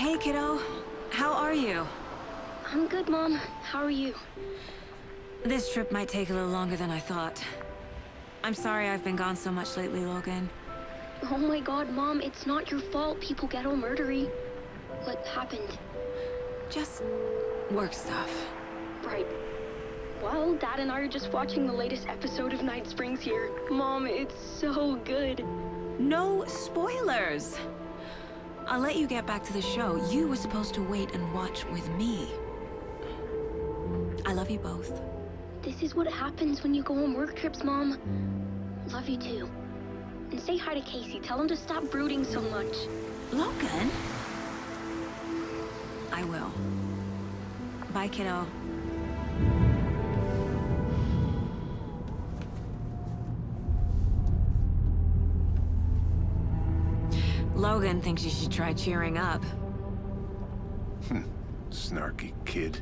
Hey, kiddo. How are you? I'm good, Mom. How are you? This trip might take a little longer than I thought. I'm sorry I've been gone so much lately, Logan. Oh my god, Mom, it's not your fault people get all murdery. What happened? Just work stuff. Right. Well, Dad and I are just watching the latest episode of Night Springs here. Mom, it's so good. No spoilers! I'll let you get back to the show. You were supposed to wait and watch with me. I love you both. This is what happens when you go on work trips, Mom. Love you too. And say hi to Casey. Tell him to stop brooding so much. Logan? I will. Bye, kiddo. Logan thinks you should try cheering up. Snarky kid.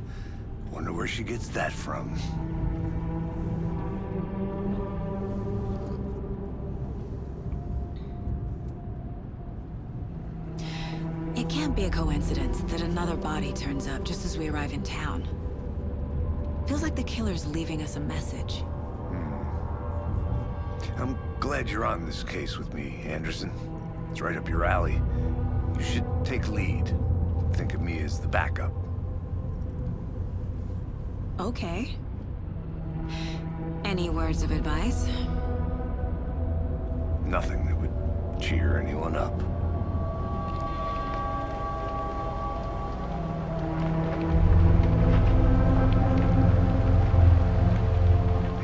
Wonder where she gets that from. It can't be a coincidence that another body turns up just as we arrive in town. Feels like the killer's leaving us a message. I'm glad you're on this case with me, Anderson. It's right up your alley. You should take lead. Think of me as the backup. Okay. Any words of advice? Nothing that would cheer anyone up.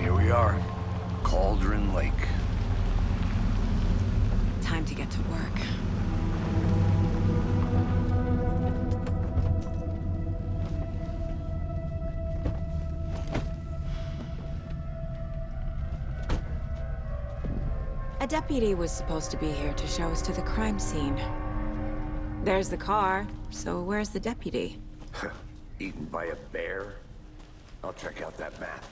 Here we are. Cauldron Lake. Time to get to work. A deputy was supposed to be here to show us to the crime scene. There's the car, so where's the deputy? Eaten by a bear? I'll check out that map.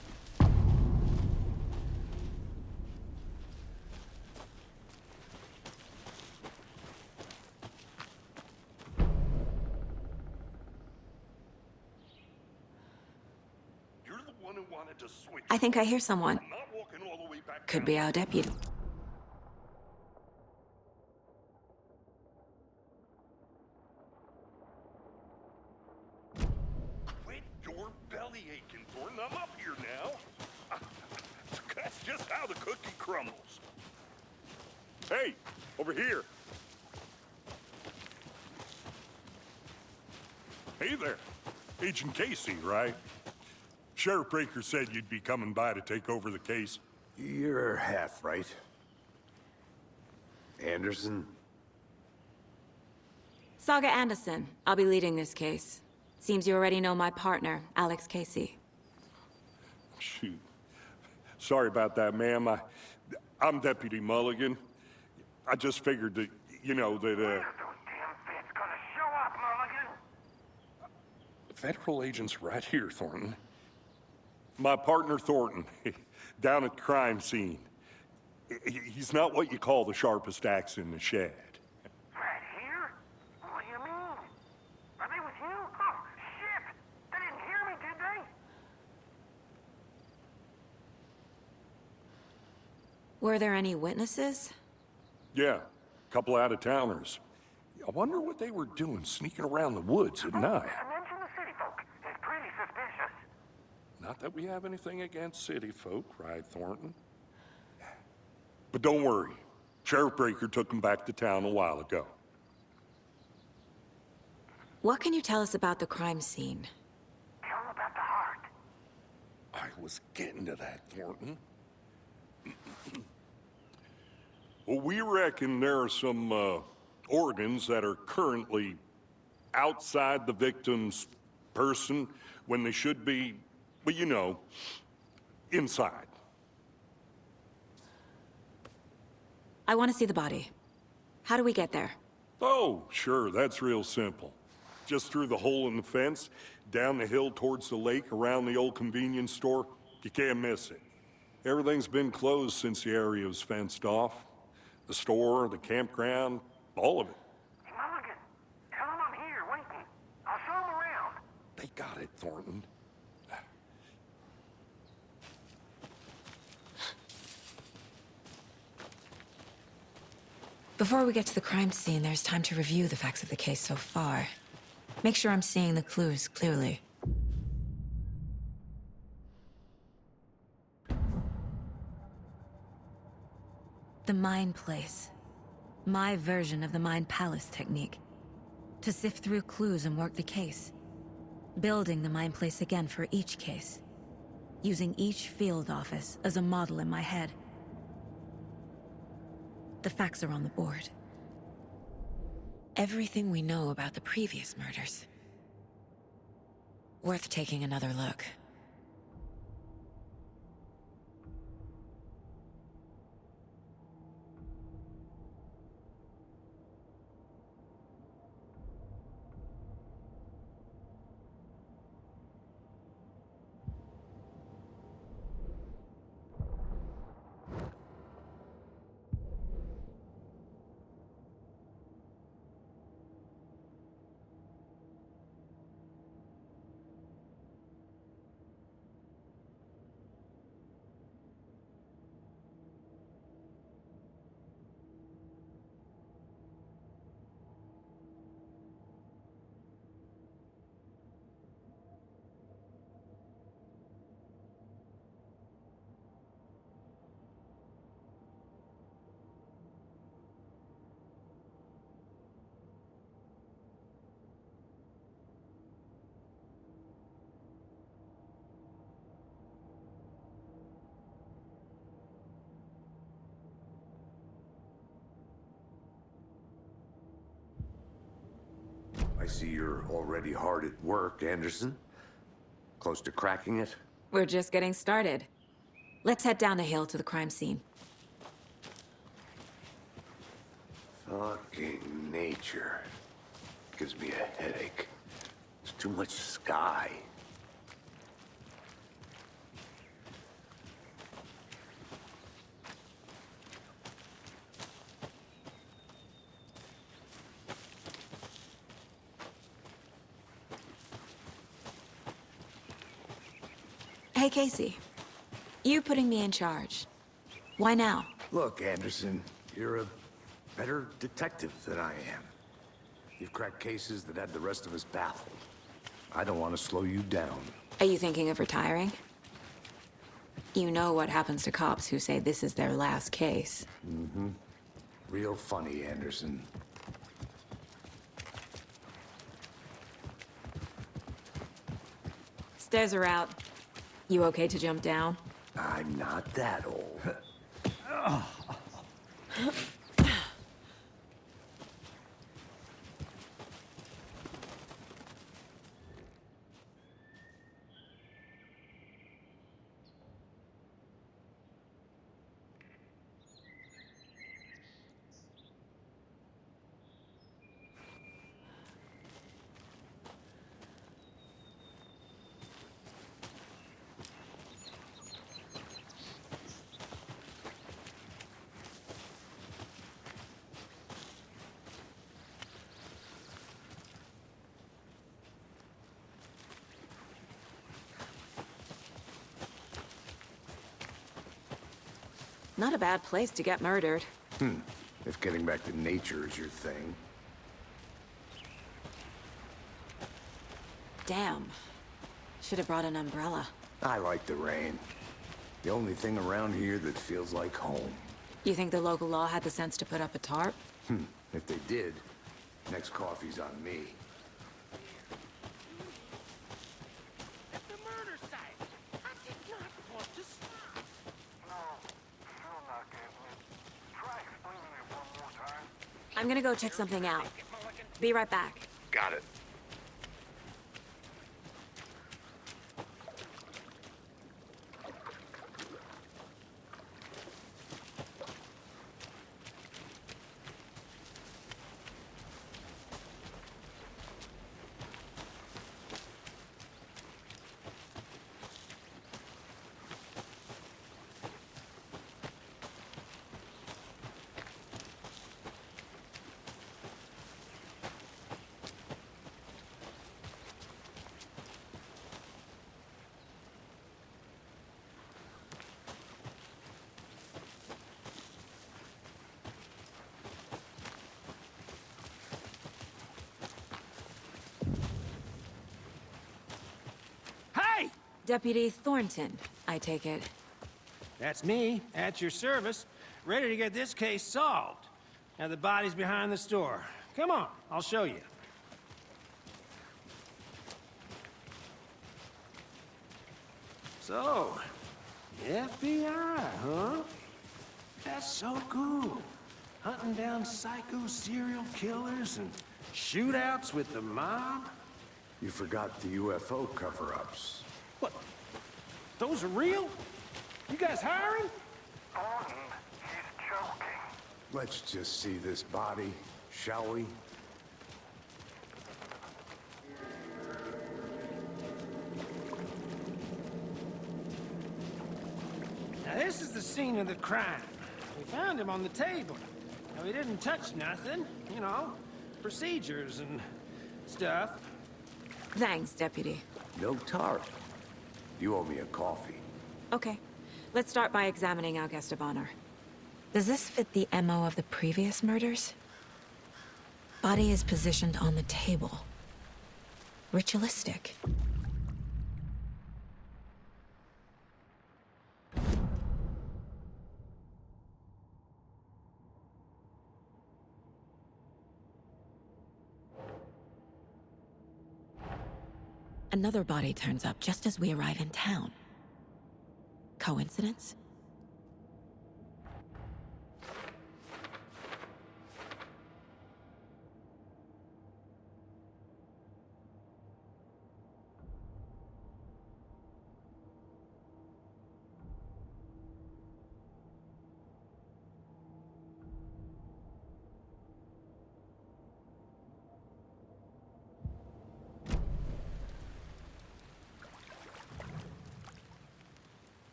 You're the one who wanted to switch. I think I hear someone. I'm not walking all the way back Could down. be our deputy. Quit your belly aching, Thornton. I'm up here now. That's just how the cookie crumbles. Hey, over here. Hey there. Agent Casey, right? Sheriff Breaker said you'd be coming by to take over the case. You're half right. Anderson? Saga Anderson. I'll be leading this case. Seems you already know my partner, Alex Casey. Shoot. Sorry about that, ma'am. I'm Deputy Mulligan. I just figured that, you know, that, Federal agent's right here, Thornton. My partner, Thornton, down at the crime scene. He's not what you call the sharpest axe in the shed. Right here? What do you mean? Are they with you? Oh, shit! They didn't hear me, did they? Were there any witnesses? Yeah, a couple out-of-towners. I wonder what they were doing sneaking around the woods at night. Mention the city folk. It's pretty suspicious. Not that we have anything against city folk, right, Thornton? But don't worry. Sheriff Breaker took them back to town a while ago. What can you tell us about the crime scene? Tell them about the heart. I was getting to that, Thornton. Well, we reckon there are some, organs that are currently outside the victim's person when they should be, well, you know, inside. I want to see the body. How do we get there? Oh, sure, that's real simple. Just through the hole in the fence, down the hill towards the lake, around the old convenience store. You can't miss it. Everything's been closed since the area was fenced off. The store, the campground, all of it. Mulligan, tell them I'm here. Wait. Got it, Thornton. Before we get to the crime scene, there's time to review the facts of the case so far. Make sure I'm seeing the clues clearly. The Mind Place. My version of the Mind Palace technique. To sift through clues and work the case. Building the Mind Place again for each case. Using each field office as a model in my head. The facts are on the board. Everything we know about the previous murders. Worth taking another look. I see you're already hard at work, Anderson. Close to cracking it? We're just getting started. Let's head down the hill to the crime scene. Fucking nature. Gives me a headache. There's too much sky. Hey, Casey. You putting me in charge. Why now? Look, Anderson, you're a better detective than I am. You've cracked cases that had the rest of us baffled. I don't want to slow you down. Are you thinking of retiring? You know what happens to cops who say this is their last case. Mm-hmm. Real funny, Anderson. Stairs are out. You okay to jump down? I'm not that old. Not a bad place to get murdered. If getting back to nature is your thing. Damn. Should have brought an umbrella. I like the rain. The only thing around here that feels like home. You think the local law had the sense to put up a tarp? If they did, next coffee's on me. At the murder site. I did not want to stop. No, still not getting it. Try explaining it one more time. I'm gonna go check something out. Be right back. Got it. Deputy Thornton, I take it. That's me, at your service, ready to get this case solved. Now the body's behind the store. Come on, I'll show you. So, FBI, huh? That's so cool. Hunting down psycho serial killers and shootouts with the mob? You forgot the UFO cover-ups. What? Those are real? You guys hiring? Thornton, he's joking. Let's just see this body, shall we? Now this is the scene of the crime. We found him on the table. Now he didn't touch nothing, you know, procedures and stuff. Thanks, Deputy. No tar. You owe me a coffee. Okay. Let's start by examining our guest of honor. Does this fit the MO of the previous murders? Body is positioned on the table. Ritualistic. Another body turns up just as we arrive in town. Coincidence?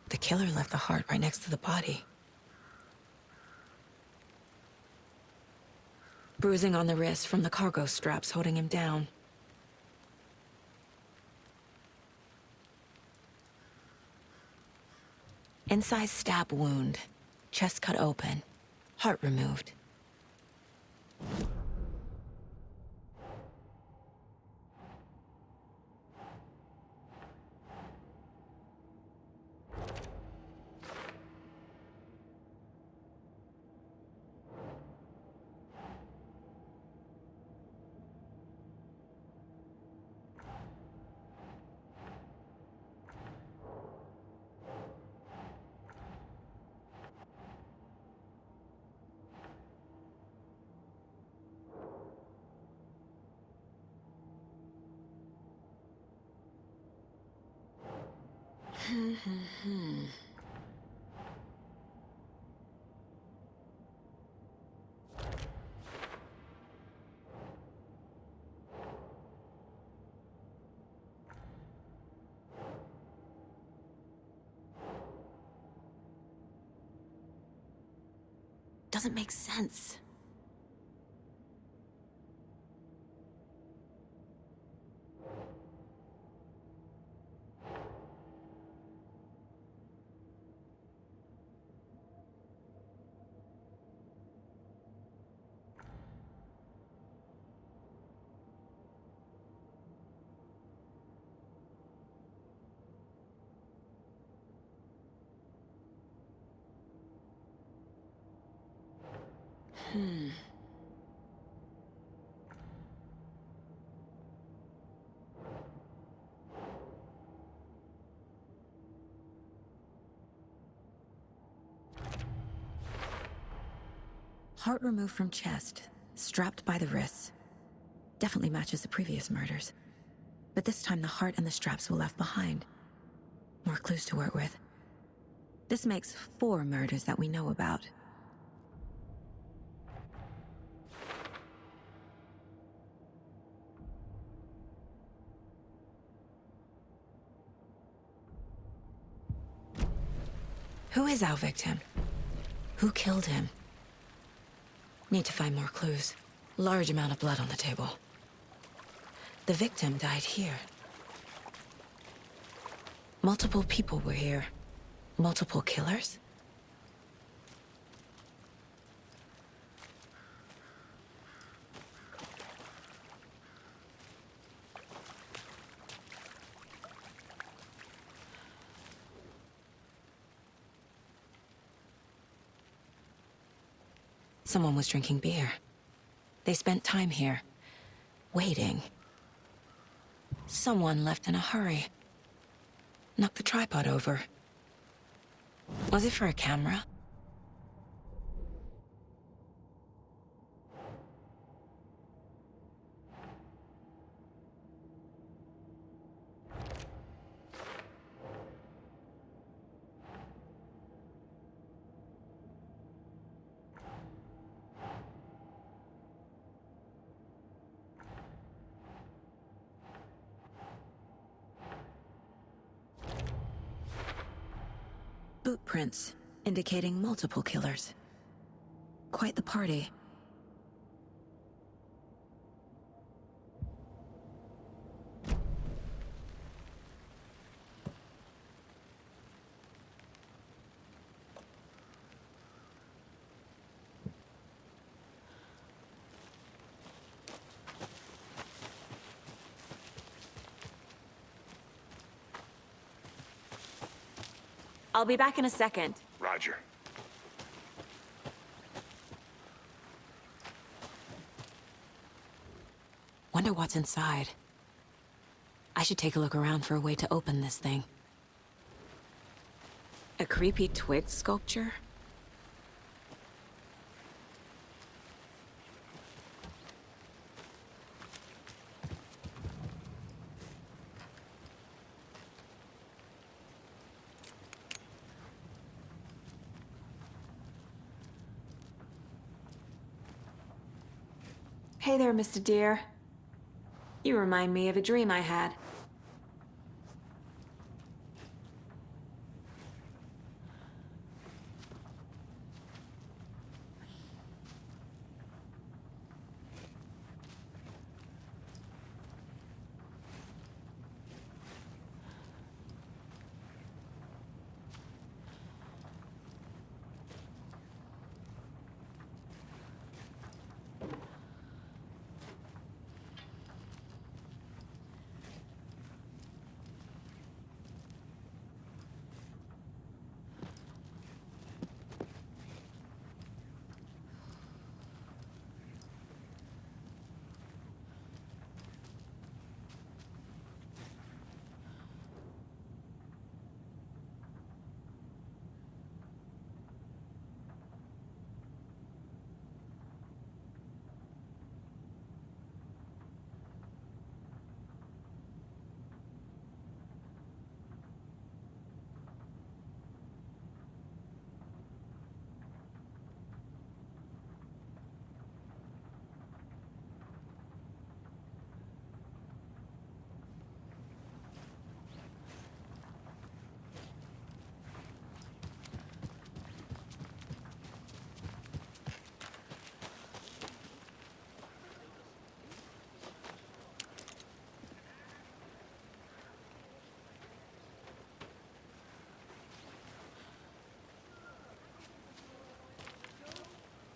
The killer left the heart right next to the body. Bruising on the wrist from the cargo straps holding him down. Incised stab wound, chest cut open, heart removed. Doesn't make sense. Heart removed from chest, strapped by the wrists. Definitely matches the previous murders. But this time the heart and the straps were left behind. More clues to work with. This makes 4 murders that we know about. Who is our victim? Who killed him? Need to find more clues. Large amount of blood on the table. The victim died here. Multiple people were here. Multiple killers? Someone was drinking beer. They spent time here, waiting. Someone left in a hurry. Knocked the tripod over. Was it for a camera? Boot prints, indicating multiple killers. Quite the party. I'll be back in a second. Roger. Wonder what's inside. I should take a look around for a way to open this thing. A creepy twig sculpture? Hey there, Mr. Deer. You remind me of a dream I had.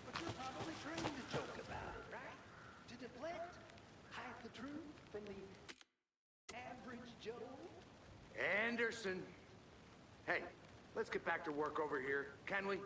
What you're probably trained to joke about, right? To deflect, hide the truth from the average Joe. Anderson. Hey, let's get back to work over here, can we?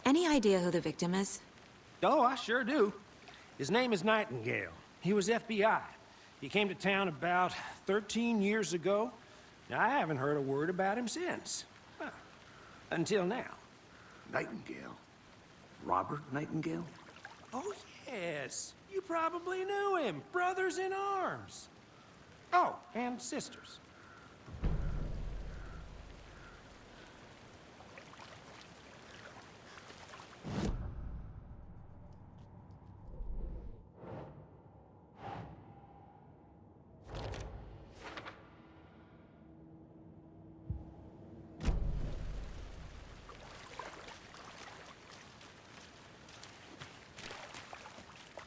Any idea who the victim is? Oh, I sure do. His name is Nightingale. He was FBI. He came to town about 13 years ago. Now, I haven't heard a word about him since. Well, until now. Nightingale? Robert Nightingale? Oh, yes. You probably knew him. Brothers in arms. Oh, and sisters.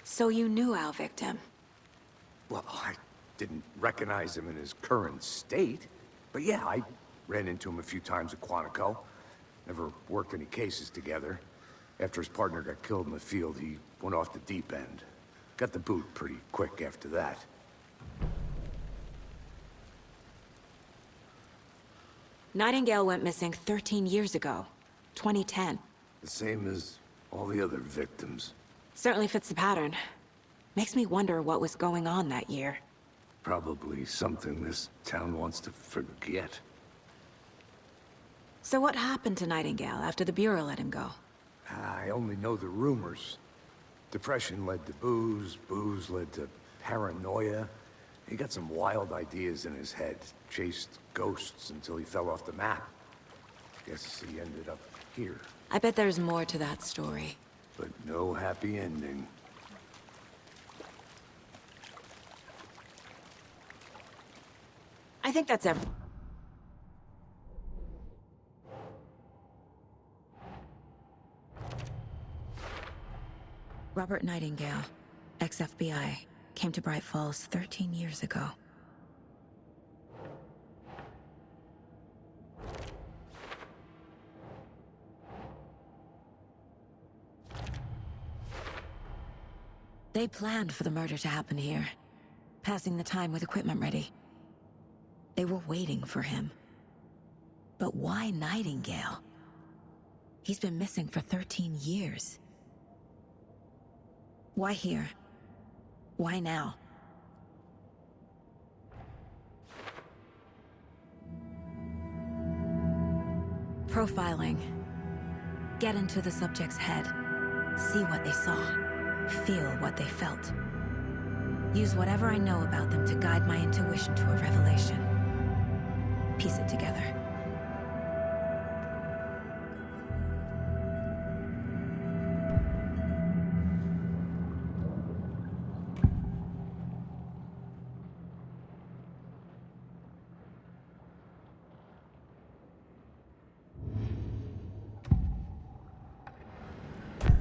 So you knew our victim. Well, I didn't recognize him in his current state. But yeah, I ran into him a few times at Quantico. Never worked any cases together. After his partner got killed in the field, he went off the deep end. Got the boot pretty quick after that. Nightingale went missing 13 years ago, 2010. The same as all the other victims. Certainly fits the pattern. Makes me wonder what was going on that year. Probably something this town wants to forget. So what happened to Nightingale after the Bureau let him go? I only know the rumors. Depression led to booze, booze led to paranoia. He got some wild ideas in his head, chased ghosts until he fell off the map. Guess he ended up here, I bet there's more to that story. but no happy ending. I think that's every... Robert Nightingale, ex-FBI, came to Bright Falls 13 years ago. They planned for the murder to happen here, passing the time with equipment ready. They were waiting for him. But why Nightingale? He's been missing for 13 years. Why here? Why now? Profiling. Get into the subject's head. See what they saw. Feel what they felt. Use whatever I know about them to guide my intuition to a revelation. Piece it together.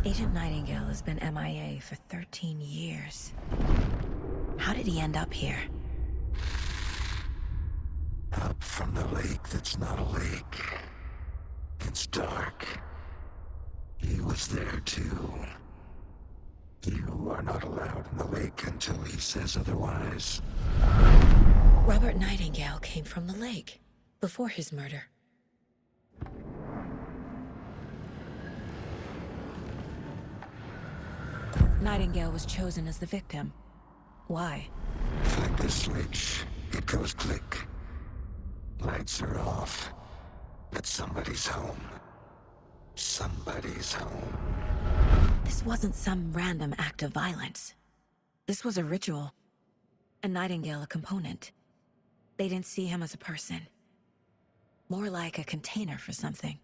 Agent Nightingale has been MIA for 13 years. How did he end up here? Up from the lake that's not a lake. It's dark. He was there too. You are not allowed in the lake until he says otherwise. Robert Nightingale came from the lake, before his murder. Nightingale was chosen as the victim. Why? Flick the switch. It goes click. Lights are off. But somebody's home. Somebody's home. This wasn't some random act of violence. This was a ritual. And Nightingale a component. They didn't see him as a person. More like a container for something.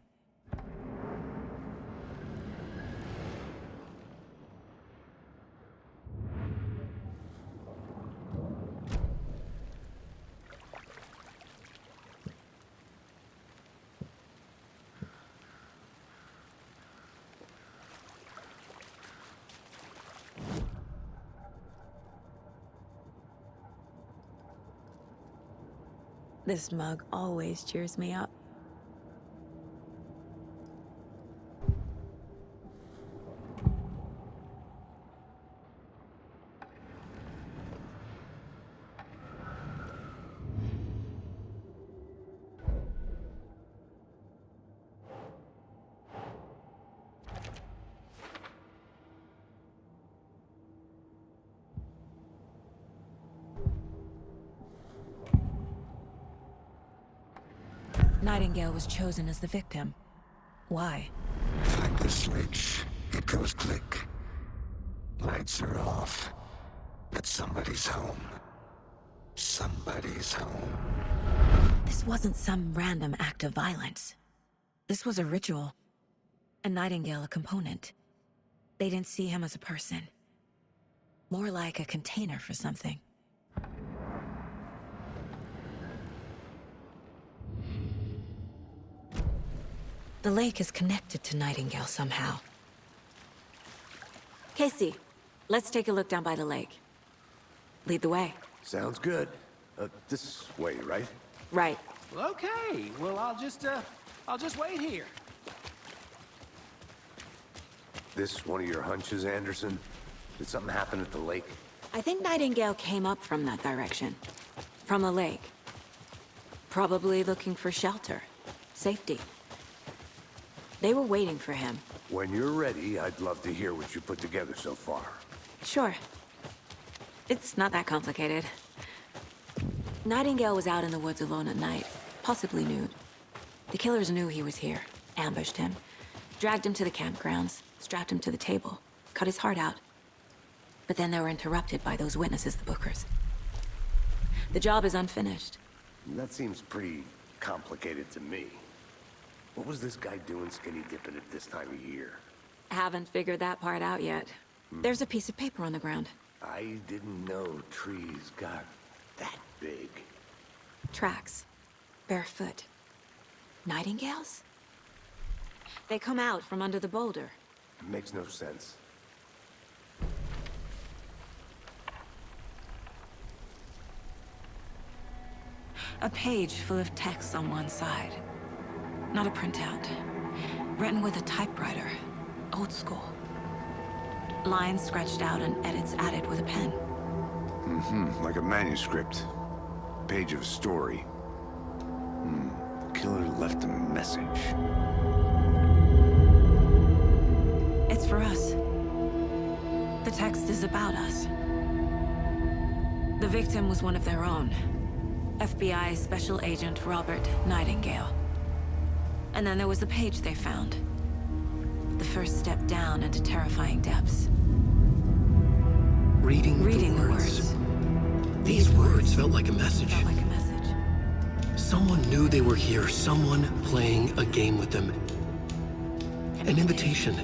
This mug always cheers me up. Nightingale was chosen as the victim. Why? Find the switch. It goes click. Lights are off. But somebody's home. Somebody's home. This wasn't some random act of violence. This was a ritual. And Nightingale a component. They didn't see him as a person. More like a container for something. The lake is connected to Nightingale somehow. Casey, let's take a look down by the lake. Lead the way. Sounds good. This way, right? Right. Okay, well, I'll just wait here. This one of your hunches, Anderson? Did something happen at the lake? I think Nightingale came up from that direction. From the lake. Probably looking for shelter. Safety. They were waiting for him. When you're ready, I'd love to hear what you put together so far. Sure. It's not that complicated. Nightingale was out in the woods alone at night, possibly nude. The killers knew he was here, ambushed him, dragged him to the campgrounds, strapped him to the table, cut his heart out. But then they were interrupted by those witnesses, the Bookers. The job is unfinished. That seems pretty complicated to me. What was this guy doing skinny dipping at this time of year? Haven't figured that part out yet. There's a piece of paper on the ground. I didn't know trees got that big. Tracks. Barefoot. Nightingales? They come out from under the boulder. It makes no sense. A page full of text on one side. Not a printout. Written with a typewriter. Old school. Lines scratched out and edits added with a pen. Like a manuscript. Page of a story. The killer left a message. It's for us. The text is about us. The victim was one of their own. FBI Special Agent Robert Nightingale. And then there was the page they found. The first step down into terrifying depths. Reading the the words. These words felt like a message. Felt like a message. Someone knew they were here, someone playing a game with them. An invitation.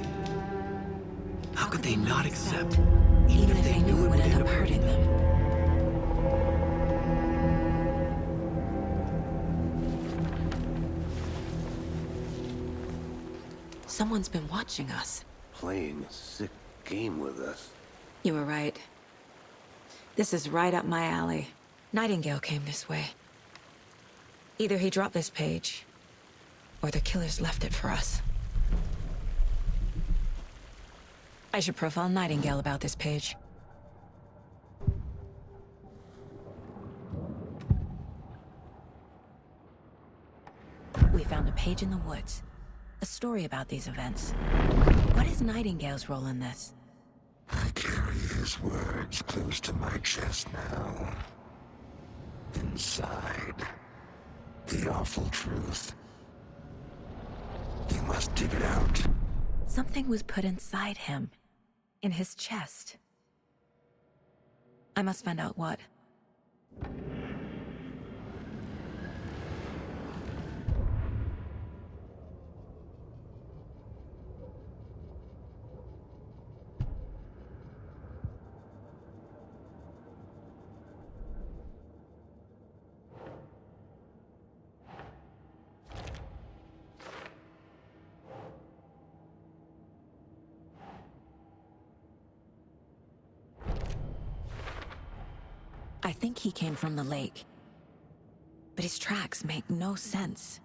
How could they not accept, Even if they knew it would end up hurting them. Someone's been watching us. Playing a sick game with us. You were right. This is right up my alley. Nightingale came this way. Either he dropped this page, or the killers left it for us. I should profile Nightingale about this page. We found a page in the woods. A story about these events. What is Nightingale's role in this? I carry his words close to my chest now. Inside, the awful truth. You must dig it out. Something was put inside him. In his chest. I must find out what. I think he came from the lake. But his tracks make no sense.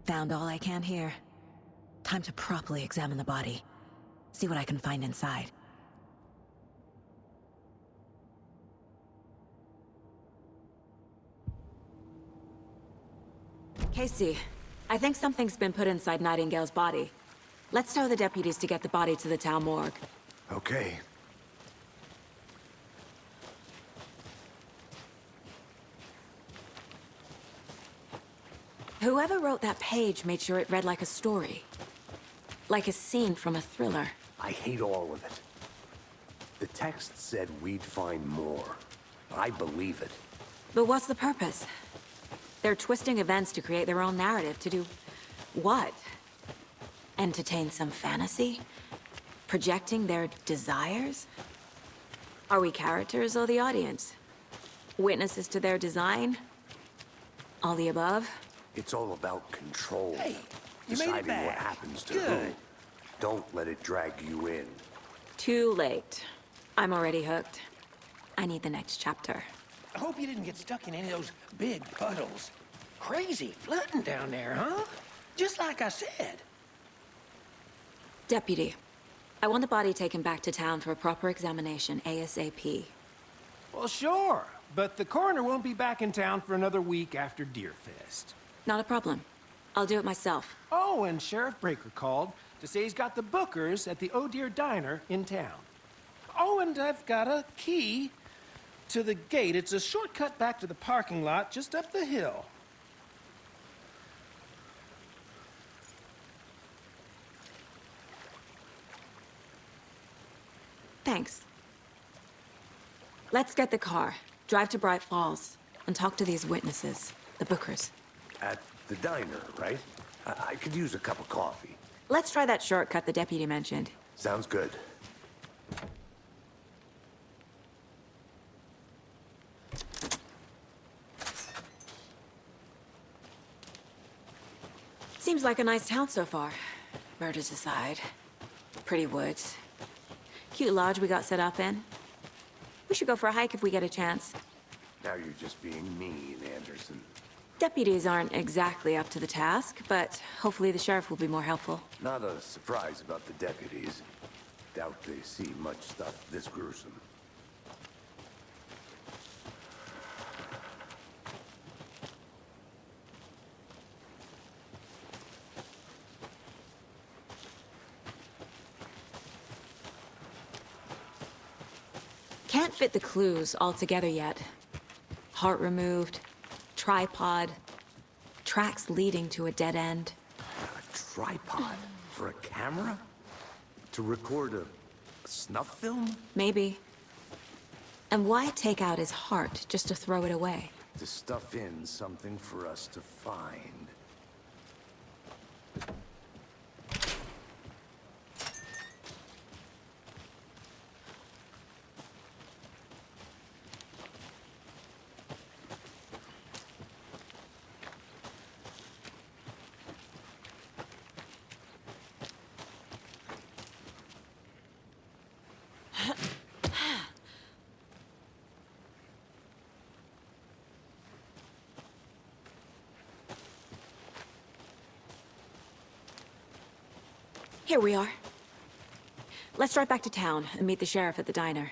Found all I can here. Time to properly examine the body. See what I can find inside. Casey, I think something's been put inside Nightingale's body. Let's tell the deputies to get the body to the town morgue. Okay. Whoever wrote that page made sure it read like a story. Like a scene from a thriller. I hate all of it. The text said we'd find more. I believe it. But what's the purpose? They're twisting events to create their own narrative. To do what? Entertain some fantasy? Projecting their desires? Are we characters or the audience? Witnesses to their design? All the above? It's all about control. Hey, you made it deciding what back. happens to Good. who. Don't let it drag you in. Too late. I'm already hooked. I need the next chapter. I hope you didn't get stuck in any of those big puddles. Crazy flooding down there, huh? Just like I said. Deputy, I want the body taken back to town for a proper examination, ASAP. Well, sure. But the coroner won't be back in town for another week after Deerfest. Not a problem. I'll do it myself. Oh, and Sheriff Breaker called to say he's got the Bookers at the Oh Dear Diner in town. Oh, and I've got a key to the gate. It's a shortcut back to the parking lot just up the hill. Thanks. Let's get the car, drive to Bright Falls, and talk to these witnesses, the Bookers. At the diner, right? I could use a cup of coffee. Let's try that shortcut the deputy mentioned. Sounds good. Seems like a nice town so far. Murders aside. Pretty woods. Cute lodge we got set up in. We should go for a hike if we get a chance. Now you're just being mean, Anderson. Deputies aren't exactly up to the task, but hopefully the sheriff will be more helpful. Not a surprise about the deputies. Doubt they see much stuff this gruesome. Can't fit the clues all together yet. Heart removed, tripod, tracks leading to a dead end. A tripod? For a camera? To record a snuff film? Maybe. And why take out his heart just to throw it away? To stuff in something for us to find. Here we are. Let's drive back to town and meet the sheriff at the diner.